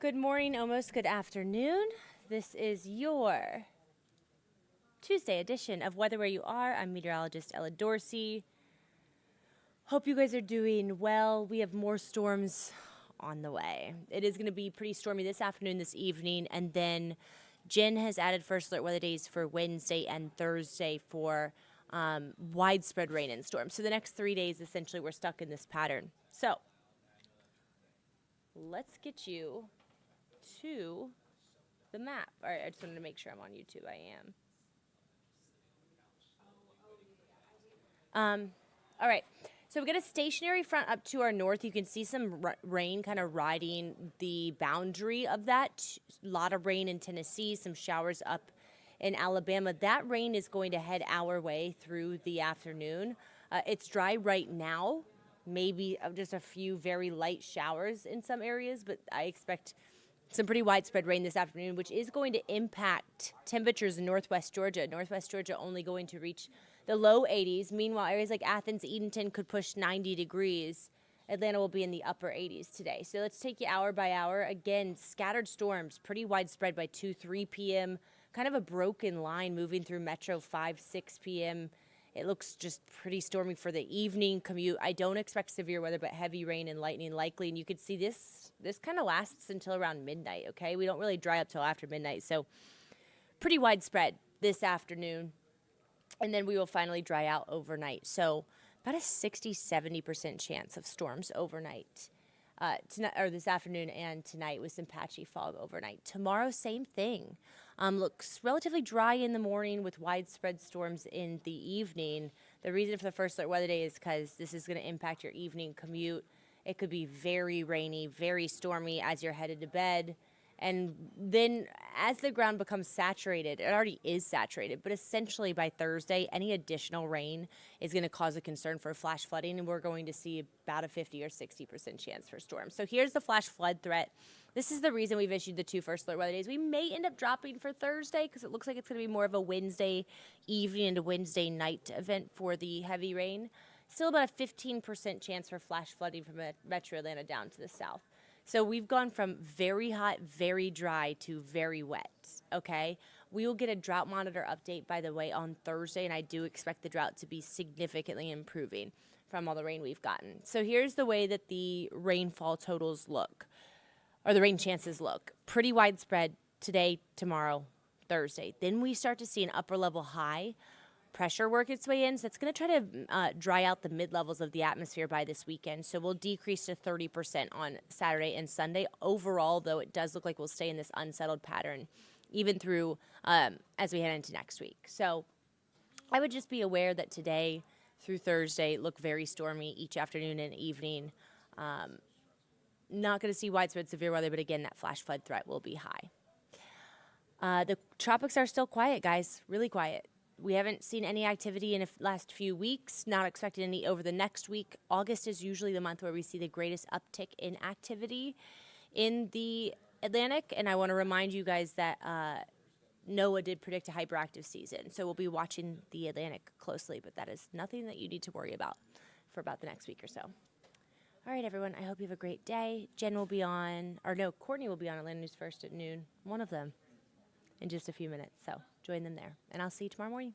Good morning, almost good afternoon. This is your Tuesday edition of Weather Where You Are. I'm meteorologist Ella Dorsey. Hope you guys are doing well. We have more storms on the way. It is going to be pretty stormy this afternoon, this evening, and then Jen has added first alert weather days for Wednesday and Thursday for widespread rain and storms. So the next 3 days, essentially, we're stuck in this pattern. So let's get you to the map. All right, I just wanted to make sure I'm on YouTube. I am. All right, so we've got a stationary front up to our north. You can see some rain kind of riding the boundary of that. A lot of rain in Tennessee, some showers up in Alabama. That rain is going to head our way through the afternoon. It's dry right now, maybe just a few very light showers in some areas, but I expect some pretty widespread rain this afternoon, which is going to impact temperatures in northwest Georgia. Northwest Georgia only going to reach the low 80s. Meanwhile, areas like Athens, Edenton could push 90 degrees. Atlanta will be in the upper 80s today. So let's take you hour by hour. Again, scattered storms, pretty widespread by 2, 3 p.m. Kind of a broken line moving through Metro 5, 6 p.m. It looks just pretty stormy for the evening commute. I don't expect severe weather, but heavy rain and lightning likely. And you can see this kind of lasts until around midnight, okay? We don't really dry up till after midnight. So pretty widespread this afternoon. And then we will finally dry out overnight. So about a 60-70% chance of storms overnight. Tonight, or this afternoon and tonight, with some patchy fog overnight. Tomorrow, same thing. Looks relatively dry in the morning with widespread storms in the evening. The reason for the first alert weather day is because this is going to impact your evening commute. It could be very rainy, very stormy as you're headed to bed. And then as the ground becomes saturated, it already is saturated, but essentially by Thursday, any additional rain is going to cause a concern for flash flooding, and we're going to see about a 50 or 60% chance for storms. So here's the flash flood threat. This is the reason we've issued the 2 first alert weather days. We may end up dropping for Thursday because it looks like it's going to be more of a Wednesday evening into Wednesday night event for the heavy rain. Still about a 15% chance for flash flooding from Metro Atlanta down to the south. So we've gone from very hot, very dry to very wet, okay? We will get a drought monitor update, by the way, on Thursday, and I do expect the drought to be significantly improving from all the rain we've gotten. So here's the way that the rainfall totals look, or the rain chances look. Pretty widespread today, tomorrow, Thursday. Then we start to see an upper level high pressure work its way in. So it's going to try to dry out the mid-levels of the atmosphere by this weekend. So we'll decrease to 30% on Saturday and Sunday. Overall, though, it does look like we'll stay in this unsettled pattern even through as we head into next week. So I would just be aware that today through Thursday look very stormy each afternoon and evening. Not going to see widespread severe weather, but again, that flash flood threat will be high. The tropics are still quiet, guys, really quiet. We haven't seen any activity in the last few weeks, not expecting any over the next week. August is usually the month where we see the greatest uptick in activity in the Atlantic, and I want to remind you guys that NOAA did predict a hyperactive season, so we'll be watching the Atlantic closely, but that is nothing that you need to worry about for about the next week or so. All right, everyone, I hope you have a great day. Jen will be on, or no, Courtney will be on Atlanta News First at noon, one of them, in just a few minutes, so join them there, and I'll see you tomorrow morning.